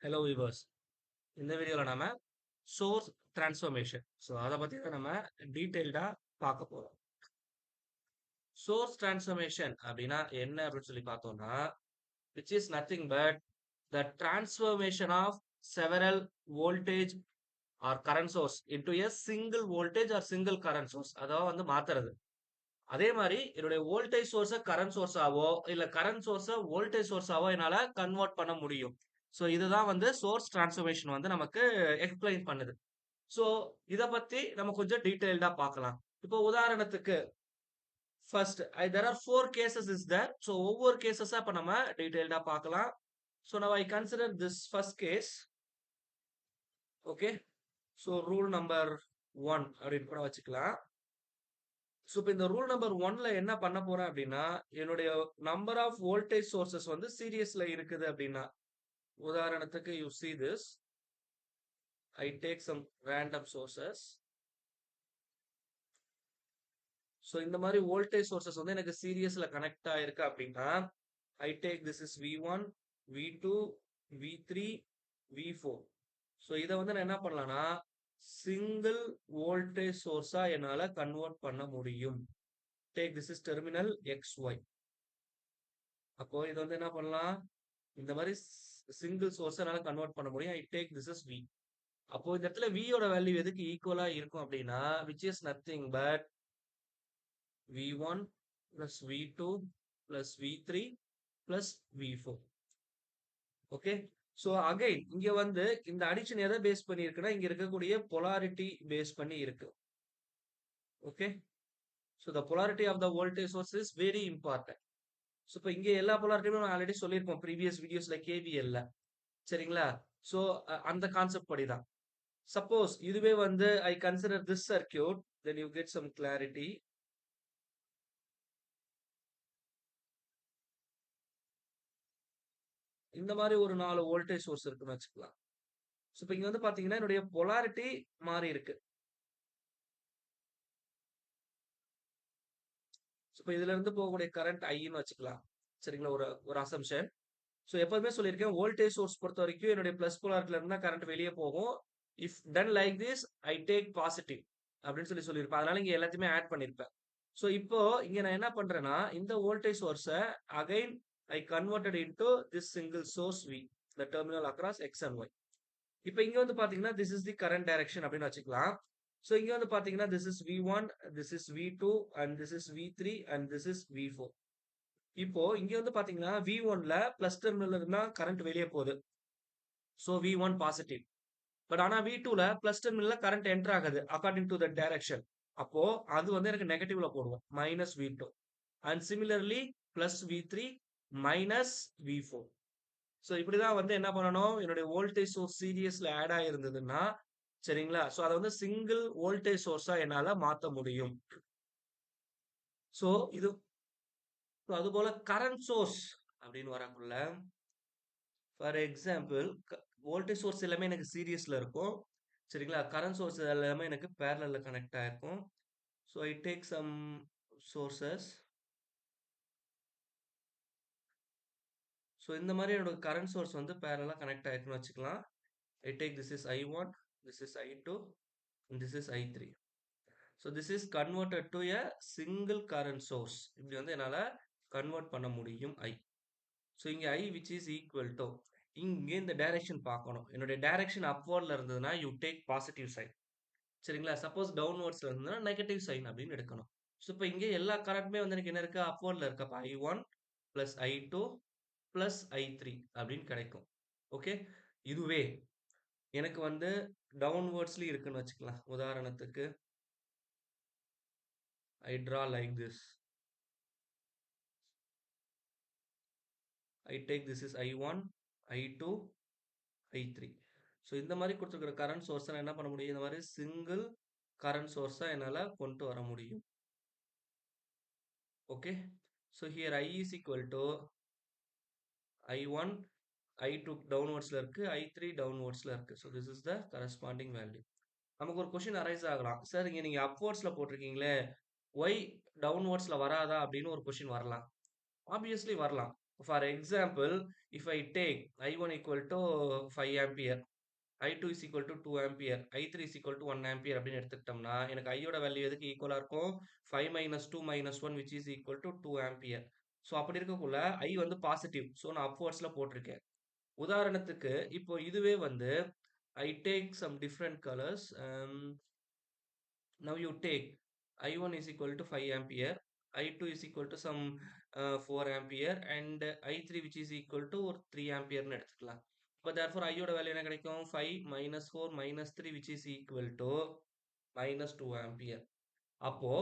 Hello viewers. இந்த வீடியோல நாம சோர்ஸ் டிரான்ஸ்ஃபர்மேஷன் அத பத்தி தான் நம்ம டீடைல்டா பார்க்க போறோம். சோர்ஸ் டிரான்ஸ்ஃபர்மேஷன் அப்படின்னா என்ன அப்படின்னு சொல்லி பார்த்தோம்னா, which is nothing but the transformation of several voltage or current source into a single voltage or single current source. அதாவது மாத்துறது. அதே மாதிரி என்னுடைய வோல்டேஜ் சோர்ஸ கரண்ட் சோர்ஸாவோ இல்ல கரண்ட் சோர்ஸ வோல்டேஜ் சோர்ஸாவோ என்னால கன்வெர்ட் பண்ண முடியும். இதுதான் சோர்ஸ் டிரான்ஸ்ஃபர்மேஷன் நமக்கு எக்ஸ்பிளைன் பண்ணுது. சோ இத பத்தி நம்ம கொஞ்சம் டீடைல்டா பார்க்கலாம். இப்போ உதாரணத்துக்கு first there are 4 cases is there. ஒவ்வொரு கேஸஸா இப்ப நம்ம டீடைல்டா பார்க்கலாம். Now I consider this first case. Okay. Rule number 1 அப்படின்னு கூட வச்சுக்கலாம். இப்ப இந்த ரூல் நம்பர் 1ல என்ன பண்ண போறேன் அப்படின்னா, என்னுடைய நம்பர் ஆஃப் வோல்டேஜ் சோர்சஸ் சீரிஸ்ல இருக்குது அப்படின்னா, உதாரணத்துக்கு you see this. I take some random sources. இந்த மாதிரி வோல்டேஜ் சோர்சஸ் எனக்கு சீரிஸ்ல கனெக்ட் ஆயிருக்கு அப்படின்னா, I take this is V1, V2, V3, V4. இத நான் என்ன பண்ணலாம்னா, சிங்கிள் வோல்டேஜ் சோர்ஸா என்னால கன்வெர்ட் பண்ண முடியும். Take this is terminal XY. அப்போ இது என்ன பண்ணலாம், இந்த மாதிரி சிங்கிள் சோர்ஸா என்னால கன்வெர்ட் பண்ண முடியும். I take this is V. அப்போ இந்த இடத்துல V யோட வேல்யூ எதுக்கு ஈக்குவலா இருக்கும் அப்படின்னா, which is nothing but V1 plus V2 plus V3 plus V4. Okay. Again இங்க இந்த அடிஷன் எதை பேஸ் பண்ணி இருக்குன்னா, இங்க இருக்கக்கூடிய polarity பேஸ் பண்ணி இருக்கு. Okay. the polarity of the voltage source is very important. இப்ப இங்க எல்லா polarity நான் ஆல்ரெடி சொல்லியிருப்போம் previous வீடியோஸ்ல KVL ல. சரிங்களா? அந்த கான்செப்ட் படிதான். சப்போஸ் இதுவே I consider this circuit, then you get some clarity. இந்த மாதிரி ஒரு 4 வோல்டேஜ் சோர்ஸ் இருக்குன்னு வச்சுக்கலாம். இப்ப இங்க பாத்தீங்கன்னா என்னுடைய polarity மாறி இருக்கு. இப்ப இதுல இருந்து போகக்கூடிய கரண்ட் ஐன்னு வச்சுக்கலாம். சரிங்களா? ஒரு ஒரு அசம்ப்ஷன். எப்பவுமே சொல்லியிருக்கேன், வோல்டேஜ் சோர்ஸ் பொறுத்த வரைக்கும் என்னுடைய பிளஸ் போலாரிட்டில இருந்தா கரண்ட் வெளியே போகும். If done like this I take positive அப்படின்னு சொல்லியிருப்பேன். அதனால இங்க எல்லாத்தையுமே ஆட் பண்ணிருப்பேன். இப்போ இங்க நான் என்ன பண்றேன்னா, இந்த voltage source again I converted into this single source V, the terminal across X and Y. இப்போ இங்க பாத்தீங்கன்னா this is the current direction அப்படின்னு வச்சுக்கலாம். இங்க பாத்தீங்கன்னா this is V1, this is V2 and this is V3 and this is V4. இப்போ இங்க பாத்தீங்கன்னா V1ல பிளஸ் டெர்மினல் இருந்தா கரண்ட் வெளியே போகுது. V1 positive. பட் ஆனா V2ல பிளஸ் டெர்மினல்ல கரண்ட் என்டர் ஆகுது அக்கார்டிங் டு த டைரக்ஷன். அப்போ அது எனக்கு நெகட்டிவ்ல போடுவோம். Minus V2. And similarly plus V3 minus V4. இப்படிதான் என்ன பண்ணணும், என்னுடைய வோல்டேஜ் சோர்ஸ் சீரியஸ்ல ஆட் ஆயிருந்ததுன்னா, சரிங்களா? அதை சிங்கிள் வோல்டேஜ் சோர்ஸா என்னால மாத்த முடியும். இது அதுபோல கரண்ட் சோர்ஸ் அப்படின்னு வரக்குள்ள, ஃபார் எக்ஸாம்பிள் வோல்டேஜ் சோர்ஸ் எல்லாமே எனக்கு சீரியஸ்ல இருக்கும். சரிங்களா? கரண்ட் சோர்ஸ் எல்லாமே எனக்கு பேரலல்ல கனெக்ட் ஆயிருக்கும். I take some sources. இந்த மாதிரி என்னோட கரண்ட் சோர்ஸ் பேரலா கனெக்ட் ஆயிருக்குன்னு வச்சுக்கலாம். I take this is I1, this is I2, and this is I3. this is converted to a single current source. இப்படி என்னால கன்வெர்ட் பண்ண முடியும் I. இங்க I which is equal to, இங்க இந்த டைரக்ஷன் பார்க்கணும். என்னுடைய டைரக்ஷன் அப்வர்ட்ல இருந்ததுன்னா யூ டேக் பாசிட்டிவ் சைன். சரிங்களா? சப்போஸ் டவுன்வர்ட்ஸ்ல இருந்ததுன்னா நெகட்டிவ் சைன் அப்படின்னு எடுக்கணும். இப்ப இங்க எல்லா கரண்ட்டுமே எனக்கு என்ன இருக்கு, அப்வர்ட்ல இருக்கு. அப்ப I1 plus I2 plus I3 அப்படின்னு கிடைக்கும். ஓகே. இதுவே எனக்கு டவுன்வர்ட்ஸ்ல இருக்குன்னு வச்சுக்கலாம். உதாரணத்துக்கு I draw like this. I take this is I1, I2, I3. இந்த மாதிரி கொடுத்துருக்கிற கரண்ட் சோர்ஸ் என்ன பண்ண முடியும், இந்த மாதிரி சிங்கிள் கரண்ட் சோர்ஸா என்னால கொண்டு வர முடியும். Okay. here I is equal to I1, I2 டவுன்வர்ட்ஸ்ல இருக்கு, I3 டவுன்வர்ட்ஸ்ல இருக்கு. this is the corresponding value. நமக்கு ஒரு கொஸ்டின் அரைஸ் ஆகலாம், சார் இங்க நீங்க அப்வர்ட்ஸ்ல போட்டிருக்கீங்களே, ஒய் டவுன்வர்ட்ஸ்ல வராதா அப்படின்னு ஒரு கொஸ்டின் வரலாம். ஆப்வியஸ்லி வரலாம். For example, if I take I1 equal to 5 ampere, I2 is equal to 2 ampere, I3 is equal to 1 ampere அப்படின்னு எடுத்துக்கிட்டோம்னா எனக்கு I யோட வேல்யூ எதுக்கு ஈக்குவலா இருக்கும்? 5 minus 2 minus 1 which is equal to 2 ampere. So அப்படி இருக்கக்குள்ள I வந்து பாசிட்டிவ். ஸோ நான் அப்வர்ட்ஸ்ல போட்டிருக்கேன். உதாரணத்துக்கு இப்போ இதுவே வந்து I take some different colors. Now you take I1 is equal to 5 ampere, I2 is equal to some 4 ampere and I3 which is equal to ஒரு 3 ampere ன்னு எடுத்துக்கலாம். இப்போ therefore I யோட வேல்யூ என்ன கிடைக்கும்? 5 minus 4 minus 3 which is equal to minus 2 ampere. அப்போ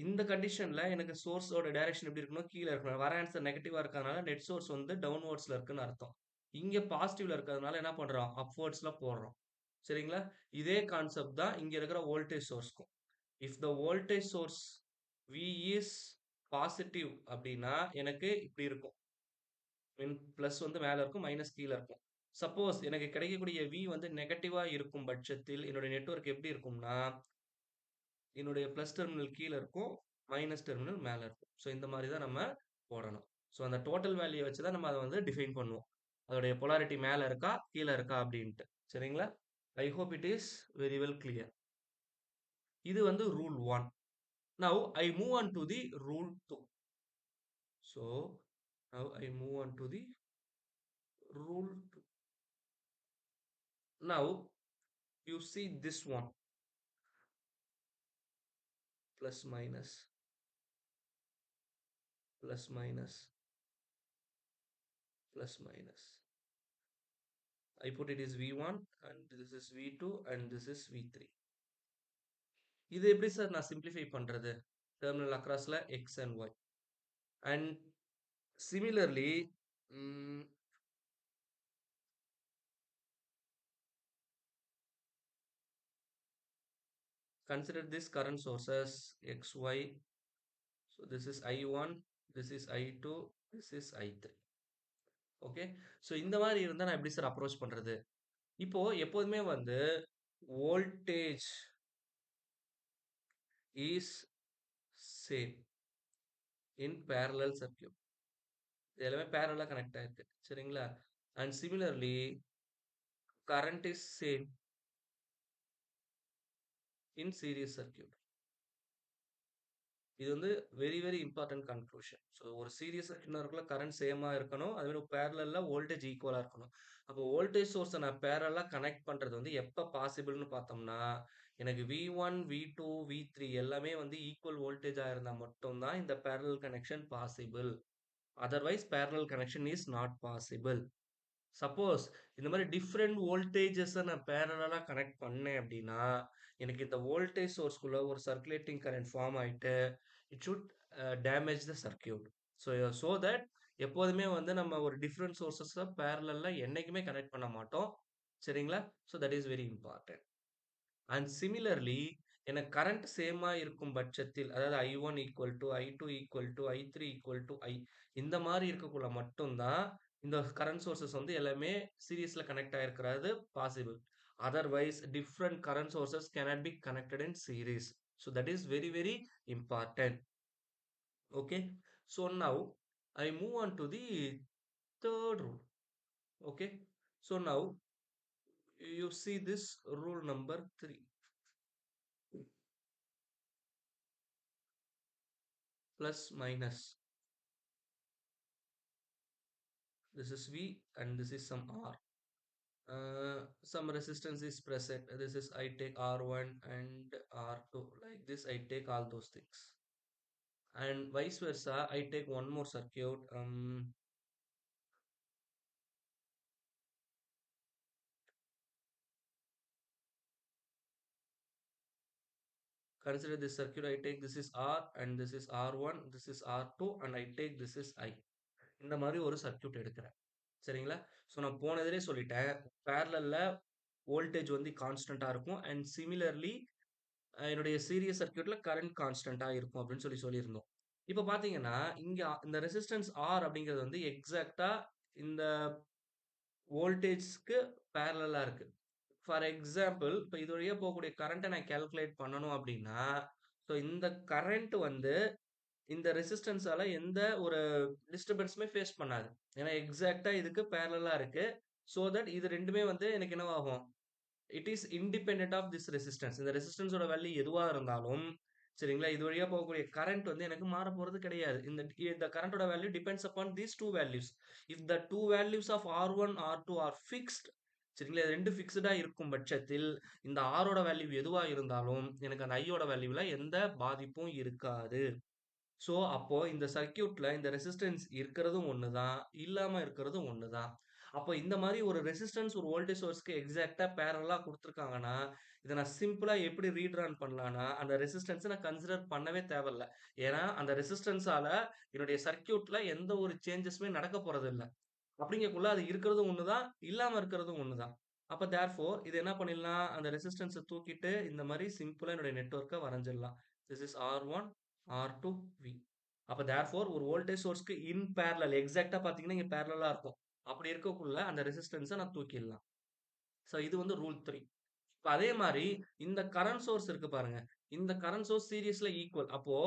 இந்த கண்டிஷன்ல எனக்கு சோர்ஸோட டைரக்ஷன் எப்படி இருக்கணும்? கீழ இருக்கணும். வர ஆன்சர் நெகட்டிவா இருக்கறதுனால நெட் சோர்ஸ் வந்து டவுன்வர்ட்ஸ்ல இருக்குன்னு அர்த்தம். இங்க பாசிட்டிவ்ல இருக்கிறதுனால என்ன பண்றோம்? அப்வர்ட்ஸ்ல போடுறோம். சரிங்களா? இதே கான்செப்ட் தான் இங்க இருக்கிற voltage சோர்ஸ்க்கும். If the voltage source V is positive அப்படின்னா எனக்கு இப்படி இருக்கும். பிளஸ் வந்து மேல இருக்கும், மைனஸ் கீழ இருக்கும். சப்போஸ் எனக்கு கிடைக்கக்கூடிய V வந்து நெகட்டிவா இருக்கும் பட்சத்தில் என்னுடைய நெட்வொர்க் எப்படி இருக்கும்னா, என்னுடைய பிளஸ் டெர்மினல் கீழ இருக்கும், மைனஸ் டெர்மினல் மேல இருக்கும். ஸோ இந்த மாதிரி தான் நம்ம போடணும். ஸோ அந்த டோட்டல் வேல்யூ வச்சு தான் நம்ம அதை வந்து டிஃபைன் பண்ணுவோம். அதோடைய பொலாரிட்டி மேல இருக்கா, கீழ இருக்கா அப்படின்ட்டு. சரிங்களா? I hope it is very well clear. இது வந்து rule 1. Now I move on to the rule 2. So now I move on to the rule 2. Now you see this one, plus minus plus minus plus minus. I put it is V1 and this is V2 and this is V3. இது எப்படி sir நான் simplify பண்றது? Terminal அக்ராஸ்ல X and Y. And similarly, consider this current sources X, Y. So this is I1, this is I2, this is I3. Okay. So இந்த மாதிரி இருந்தா நான் எப்படி சார் அப்ரோச் பண்றது? இப்போ எப்போதுமே வந்து voltage is same in parallel circuit. இது எல்லாமே பேரலா கனெக்ட் ஆயிருக்கு. சரிங்களா? And similarly current is same in series circuit. இது வந்து very very important conclusion. So ஒரு சீரிஸ் சர்க்யூட்ல கரண்ட் சேமா இருக்கணும். அதே மாதிரி பேரலல்ல வோல்டேஜ் ஈக்குவலா இருக்கணும். அப்போ வோல்டேஜ் சோர்ஸை நான் பேரலா கனெக்ட் பண்றது வந்து எப்ப பாசிபிள்னு பார்த்தோம்னா, எனக்கு V1, V2, V3 எல்லாமே வந்து ஈக்குவல் வோல்டேஜா இருந்தா மட்டும் தான் இந்த parallel connection possible. Otherwise parallel connection is not possible. Suppose இந்த மாதிரி டிஃப்ரெண்ட் வோல்டேஜஸை நான் பேரலா கனெக்ட் பண்ணேன் அப்படின்னா எனக்கு இந்த வோல்டேஜ் சோர்ஸ்குள்ள ஒரு சர்க்குலேட்டிங் கரண்ட் ஃபார்ம் ஆயிட்டு it should damage the circuit. So that எப்போதுமே வந்து நம்ம ஒரு டிஃப்ரெண்ட் சோர்சஸை பேரலா என்னைக்குமே கனெக்ட் பண்ண மாட்டோம். சரிங்களா? So that is very important. And similarly எனக்கு கரண்ட் சேமா இருக்கும் பட்சத்தில் அதாவது I1 equal to I2 equal to I3 equal to I இந்த மாதிரி இருக்கக்குள்ள மட்டும்தான் இந்த கரண்ட் சோர்சஸ் வந்து எல்லாமே சீரிஸ்ல கனெக்ட் ஆயிருக்கிறது possible. Otherwise different current sources cannot be connected in series. So that is very very important. Okay. So now I move on to the third rule. Okay. So now you see this rule number 3. Plus minus. This is V and this is some R. Some resistance is present. This is I take R1 and R2. Like this, I take all those things. And vice versa, I take one more circuit. Consider this circuit. I take this is R and this is R1, this is R2 and I take this is I. இந்த மாதிரி ஒரு circuit எடுக்கிறேன். சரிங்களா? So நான் போன இதிலே சொல்லிட்டேன். பேரலல்ல voltage வந்து கான்ஸ்டன்டா இருக்கும் அண்ட் சிமிலர்லி என்னுடைய சீரிஸ் சர்க்யூட்ல கரண்ட் கான்ஸ்டன்டா இருக்கும் அப்படின்னு சொல்லியிருந்தோம். இப்ப பார்த்தீங்கன்னா, இங்க இந்த ரெசிஸ்டன்ஸ் R அப்படிங்கிறது வந்து எக்ஸாக்ட்டா இந்த வோல்டேஜ்க்கு பேரலலா இருக்கு. ஃபார் எக்ஸாம்பிள், இப்ப இது வழியா போகக்கூடிய கரண்ட்ட நான் கால்குலேட் பண்ணணும் அப்படின்னா, ஸோ இந்த கரண்ட் வந்து இந்த ரெசிஸ்டன்ஸால எந்த ஒரு டிஸ்டர்பன்ஸுமே ஃபேஸ் பண்ணாது. ஏன்னா எக்ஸாக்ட்டா இதுக்கு பேரலலா இருக்கு. சோ தட் இது 2மே வந்து எனக்கு என்னவாகும்? It is independent of this resistance. இந்த ரெசிஸ்டன்ஸோட வேல்யூ எதுவா இருந்தாலும், சரிங்களா? இது வழியா போகக்கூடிய கரண்ட் வந்து எனக்கு மாறப்போறது கிடையாது. இந்த கரண்டோட value depends upon these 2 values. If the 2 values of R1, R2 are fixed, சரிங்களா? இது 2 ஃபிக்ஸ்டா இருக்கும் பட்சத்தில், இந்த R ஓட வேல்யூ எதுவா இருந்தாலும், எனக்கு அந்த I ஓட வேல்யூல எந்த பாதிப்பும் இருக்காது. ஸோ, அப்போ இந்த சர்க்யூட்ல இந்த ரெசிஸ்டன்ஸ் இருக்கிறதும் ஒண்ணுதான், இல்லாம இருக்கிறதும் ஒண்ணுதான். அப்போ இந்த மாரி ஒரு ரெசிஸ்டன்ஸ் ஒரு வோல்டேஜ் சோர்ஸ்க்கு எக்ஸாக்ட்டா பேரலலா குடுத்துருக்காங்கன்னா, இத நான் சிம்பிளா எப்படி ரீட்ரான் பண்ணலான்னா, அந்த ரெசிஸ்டன்ஸ நான் கன்சிடர் பண்ணவே தேவையில்ல. ஏன்னா, அந்த ரெசிஸ்டன்ஸால என்னுடைய சர்க்யூட்ல எந்த ஒரு சேஞ்சஸுமே நடக்க போறதில்ல. அப்படிங்கக்குள்ள அது இருக்கிறதும் ஒண்ணுதான், இல்லாம இருக்கிறதும் ஒண்ணுதான். அப்ப தேர்ஃபோர் இது என்ன பண்ணிடலாம், அந்த ரெசிஸ்டன்ஸ தூக்கிட்டு இந்த மாரி சிம்பிளா என்னுடைய நெட்வொர்க்க வரைஞ்சிடலாம். This is R1, R2, V. அப்ப தேர்ஃபோர் ஒரு வோல்டேஜ் சோர்ஸ்க்கு இன் பேரலல் எக்ஸாக்ட்டா பார்த்தீங்கன்னா, இங்க பேரலலா இருக்கும். அப்படி இருக்கக்குள்ள அந்த ரெசிஸ்டன்ஸ நான் தூக்கிடலாம். ஸோ இது வந்து ரூல் 3. இப்ப அதே மாரி இந்த கரண்ட் சோர்ஸ் இருக்கு பாருங்க. இந்த கரண்ட் சோர்ஸ் சீரிஸ்ல ஈக்குவல். அப்போ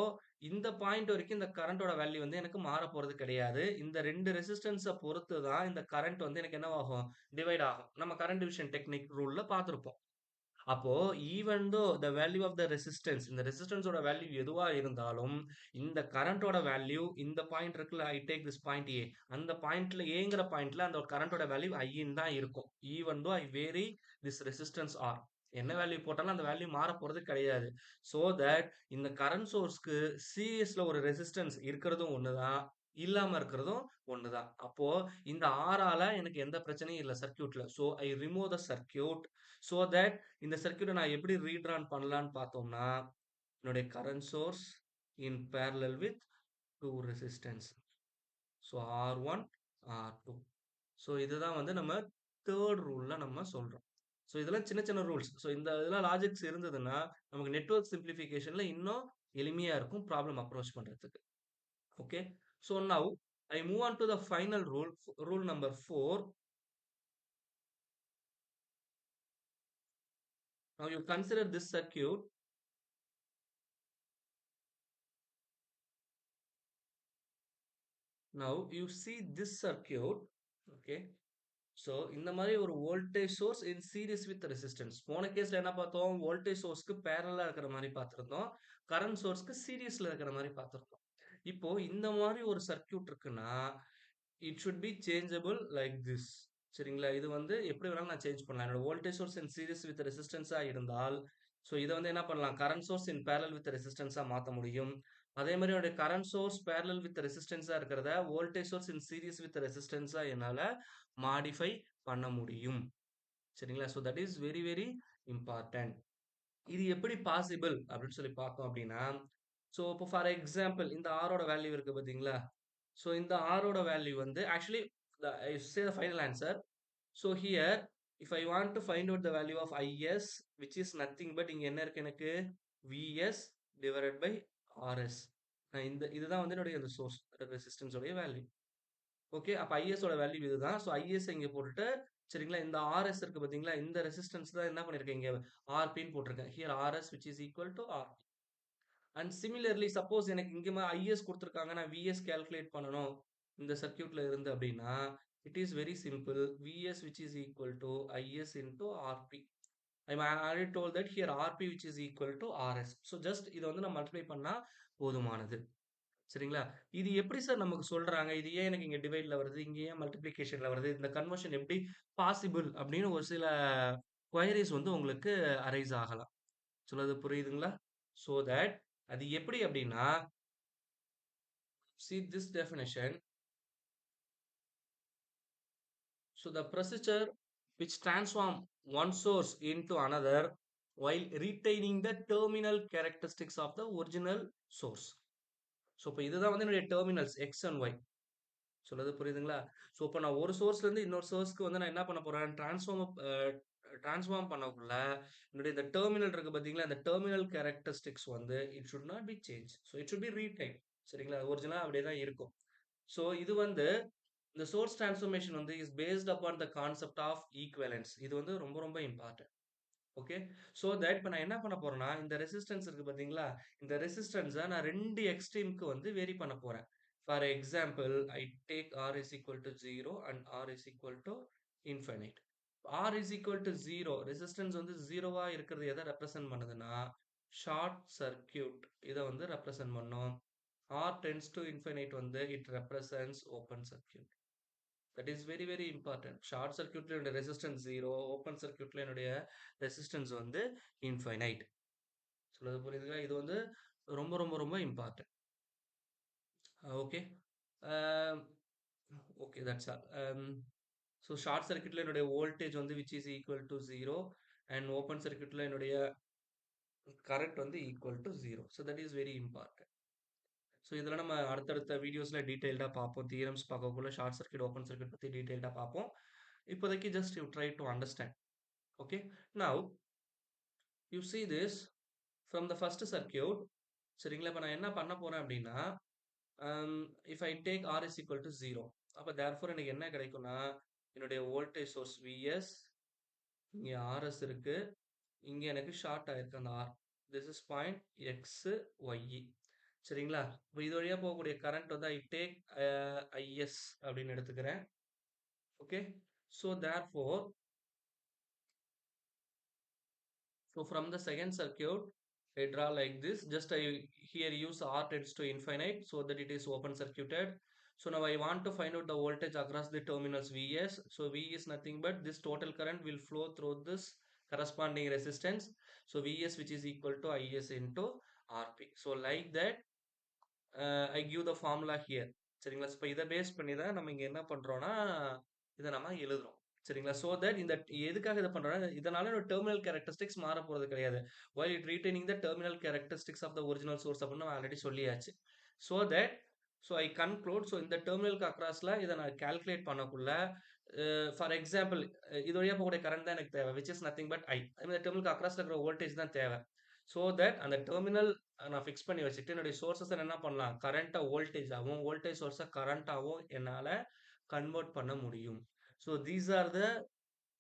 இந்த பாயிண்ட் வரைக்கும் இந்த கரண்டோட வேல்யூ வந்து எனக்கு மாறப்போறது கிடையாது. இந்த 2 ரெசிஸ்டன்ஸ பொறுத்து தான் இந்த கரண்ட் வந்து எனக்கு என்னவாகும்? டிவைட் ஆகும். நம்ம கரண்ட் டிவிஷன் டெக்னிக் ரூல்ல பார்த்திருப்போம். அப்போ even though the value of the resistance இந்த ரெசிஸ்டன்ஸோட வேல்யூ எதுவா இருந்தாலும், இந்த கரண்டோட வேல்யூ இந்த பாயிண்ட் இருக்குல்ல, ஐ டேக் திஸ் பாயிண்ட் ஏ. அந்த பாயிண்ட்ல ஏங்கிற பாயிண்ட்ல அந்த கரண்டோட வேல்யூ ஐன்னு தான் இருக்கும். Even though I vary this resistance R. என்ன வேல்யூ போட்டாலும் அந்த வேல்யூ மாறப்போறது கிடையாது. சோ தட் இந்த கரண்ட் சோர்ஸ்க்கு சீரிஸ்ல ஒரு ரெசிஸ்டன்ஸ் இருக்கிறதும் ஒண்ணுதான். இல்லாம இருக்கிறதும் ஒண்ணுதான். அப்போ இந்த ஆரால எனக்கு எந்த பிரச்சனையும் இல்ல சர்க்யூட்ல. So I remove the circuit so that இந்த சர்க்யூட்ட நான் எப்படி ரீட்ரான் பண்ணலான்னு பார்த்தோம்னா, என்னுடைய current source in parallel with 2 resistance. So R1, R2. So இதுதான் வந்து நம்ம 3 ரூல்ல நம்ம சொல்றோம். ஸோ இதெல்லாம் சின்ன சின்ன ரூல்ஸ். ஸோ இந்த இதெல்லாம் லாஜிக்ஸ் இருந்ததுன்னா, நமக்கு நெட்வொர்க் சிம்ப்ளிஃபிகேஷன்ல இன்னும் எளிமையா இருக்கும் ப்ராப்ளம் அப்ரோச் பண்றதுக்கு. Okay. So now I move on to the final rule, rule number 4. Now you consider this circuit. Now you see this circuit. Okay. So இந்த மாதிரி ஒரு voltage source in series with resistance. போன கேஸ்ல என்ன பார்த்தோம்? Voltage சோர்ஸ்க்கு பேரலா இருக்கிற மாதிரி பார்த்திருந்தோம். கரண்ட் சோர்ஸ்க்கு சீரிஸ்ல இருக்கிற மாதிரி பார்த்திருந்தோம். இப்போ இந்த மாதிரி ஒரு சர்க்யூட் இருக்குன்னா, it should be changeable like this. சரிங்களா? இது வந்து எப்படி வேணாலும் நான் சேஞ்ச் பண்ணலாம். என்னோட voltage source in series with ரெசிஸ்டன்ஸா இருந்தால், ஸோ இத வந்து என்ன பண்ணலாம்? Current source in parallel with ரெசிஸ்டன்ஸா மாத்த முடியும். அதே மாரி என்னுடைய கரண்ட் சோர்ஸ் பேரலல் வித் ரெசிஸ்டன்ஸா இருக்கிறத, voltage source in series with ரெசிஸ்டன்ஸா என்னால மாடிஃபை பண்ண முடியும். சரிங்களா? So that is very very important. இது எப்படி பாசிபிள் அப்படின்னு சொல்லி பார்த்தோம் அப்படின்னா, ஸோ இப்போ ஃபார் எக்ஸாம்பிள் இந்த ஆரோட வேல்யூ இருக்கு பார்த்தீங்களா? ஸோ இந்த ஆரோட வேல்யூ வந்து actually I say the final answer. So here if I want to find out the value of IS which is nothing but இங்க என்ன இருக்கு எனக்கு? VS divided by RS. இதுதான் வந்து என்னுடைய இந்த சோர்ஸ் ரெசிஸ்டன்ஸ் உடைய வேல்யூ. ஓகே. அப்ப IS ஓட வேல்யூ இதுதான். ஸோ IS இங்க போட்டுட்டு, சரிங்களா? இந்த RS இருக்கு பார்த்தீங்களா? இந்த ரெசிஸ்டன்ஸ் தான் என்ன பண்ணியிருக்கேன் இங்க RPன்னு போட்டிருக்கேன். Here RS which is equal to RP. And similarly suppose எனக்கு இங்க IS குடுத்துருக்காங்க. நான் VS கால்குலேட் பண்ணணும். இந்த சர்க்யூட்ல இருந்து அப்படின்னா, it is very simple. VS which is equal to IS into RP. I already told that here RP which is equal to RS. So just இத வந்து நான் மல்டிப்ளை பண்ணா போதுமானது. சரிங்களா? இது எப்படி சார் நமக்கு சொல்றாங்க? இது ஏன் எனக்கு இங்க டிவைட்ல வருது? இங்க ஏன் மல்டிப்ளிகேஷன்ல வருது? இந்த கன்வர்ஷன் எப்படி பாசிபிள்? அப்படின்னு ஒரு சில குவைரீஸ் வந்து உங்களுக்கு அரைஸ் ஆகலாம். சொல்றது புரியுதுங்களா? சோ தட் அது எப்படி அப்படின்னா, see this definition. So the procedure which transform one source into another while retaining the terminal characteristics of the original source. So இப்போ இதுதான் வந்து என்னுடைய டெர்மினல்ஸ் எக்ஸ் அண்ட் ஒய். சொல்றது புரியுதுங்களா? ஸோ இப்போ நான் ஒரு சோர்ஸ்ல இருந்து இன்னொரு சோர்ஸ்க்கு வந்து நான் என்ன பண்ண போறேன்? டிரான்ஸ்ஃபார்ம் பண்ணக்குள்ள என்னுடைய இந்த டெர்மினல் இருக்கு பார்த்தீங்களா? இந்த டெர்மினல் கேரக்டரிஸ்டிக்ஸ் வந்து it should not be change. So it should be retain. சரிங்களா? ஒரிஜினலா அப்படியே தான் இருக்கும். ஸோ இது வந்து இந்த சோர்ஸ் டிரான்ஸ்ஃபர்மேஷன் வந்து is based upon the concept of equivalence. இது வந்து ரொம்ப ரொம்ப இம்பார்ட்டன்ட். ஓகே. ஸோ தட் இப்ப நான் என்ன பண்ண போறேன்னா, இந்த ரெசிஸ்டன்ஸ் இருக்கு பார்த்தீங்களா? இந்த ரெசிஸ்டன்ஸ நான் 2 எக்ஸ்ட்ரீம்க்கு வந்து வேரி பண்ண போறேன். For example, I take R is equal to 0 and R is equal to infinite. R is equal to 0 resistance வந்து 0வா இருக்கிறது எத ரெப்ரசன்ட் பண்ணுதுன்னா, ஷார்ட் சர்க்யூட் இத வந்து ரெப்ரசன்ட் பண்ணும். R டெண்ட்ஸ் டூ இன்ஃபினிட் வந்து it represents open circuit. That is very very important. Short சர்க்யூட்ல என்னுடைய ரெசிஸ்டன்ஸ் 0, ஓப்பன் சர்க்யூட்ல என்னுடைய ரெசிஸ்டன்ஸ் வந்து இன்ஃபைனைட். சொல்றது புரியுதுங்களா? இது வந்து ரொம்ப ரொம்ப ரொம்ப important. Okay. Okay that's all. So short சர்க்யூட்ல என்னுடைய வோல்டேஜ் வந்து which is equal to 0 and open சர்க்யூட்ல என்னுடைய கரண்ட் வந்து equal to 0. So that is very important. So இதெல்லாம் நம்ம அடுத்தடுத்த வீடியோஸ்ல டீடைல்டா பார்ப்போம். தியரம்ஸ் பார்க்கக்குள்ள ஷார்ட் சர்க்யூட், ஓப்பன் சர்க்யூட் பத்தி டீடைல்டா பார்ப்போம். இப்போதைக்கு just you try to understand. Okay. Now, you see this from the first circuit. சரிங்களா? இப்ப நான் என்ன பண்ண போறேன் அப்படின்னா, if I take R is equal to 0. அப்ப therefore எனக்கு என்ன கிடைக்கும்னா, என்னுடைய வோல்டேஜ் சோர்ஸ் Vs, இங்க Rs இருக்கு. இங்க எனக்கு ஷார்ட் ஆயிருக்கு அந்த R. This is point X, Y. சரிங்களா? இப்ப இது வழியா போகக்கூடிய கரண்ட் வந்து I take Is அப்படின்னு எடுத்துக்கிறேன். Okay. So therefore, so from the second circuit, I draw like this. Just I here use R tends to infinite so that it is open circuited. So now I want to find out the voltage across the terminals Vs. So V is nothing but this total current will flow through this corresponding resistance. So Vs which is equal to Is into Rp. So like that, I give the formula here. சரிங்களா? இப்ப இத base பண்ணி தான் நம்ம இங்க என்ன பண்றோம்னா, இத நம்ம எழுதுறோம். சரிங்களா? சோ தட் இந்த எதுக்காக இத பண்றோம்னா, இதனால டெர்மினல் கேரக்டரிஸ்டிக்ஸ் மாறப் போறது கிடையாது. while it retaining the terminal characteristics of the original source அப்படின்னு நம்ம ஆல்ரெடி சொல்லியாச்சு. சோ தட் ஐ கன்க்ளூட் இந்த டெர்மினலுக்கு அக்ராஸ்ல இத நான் கால்குலேட் பண்ணக்குள்ள ஃபார் எக்ஸாம்பிள் இது வழியா போகக்கூடிய கரண்ட் தான் எனக்கு தேவை which is nothing but I. இந்த டெர்மினலுக்கு அக்ராஸ்ல இருக்கிற வோல்டேஜ் தான் தேவை. சோ தட் அந்த டெர்மினல் நான் ஃபிக்ஸ் பண்ணி வச்சுட்டு என்னுடைய சோர்ஸஸ் என்ன பண்ணலாம்? கரண்ட்ட வோல்டேஜாவும், வோல்டேஜ் சோர்ஸ கரண்ட்டாவும் என்னால கன்வெர்ட் பண்ண முடியும். So these are the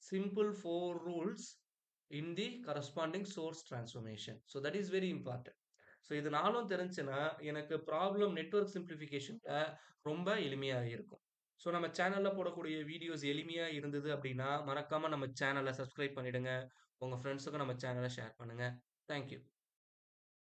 simple 4 rules in the corresponding source transformation. So that is very important. So இது நாலும் தெரிஞ்சுன்னா எனக்கு ப்ராப்ளம் நெட்வொர்க் சிம்பிளிஃபிகேஷன்ல ரொம்ப எளிமையா இருக்கும். ஸோ நம்ம சேனல்ல போடக்கூடிய வீடியோஸ் எளிமையா இருந்தது அப்படின்னா மறக்காம நம்ம சேனலை சப்ஸ்கிரைப் பண்ணிடுங்க. உங்க ஃப்ரெண்ட்ஸுக்கும் நம்ம சேனலை ஷேர் பண்ணுங்க. தேங்க்யூ.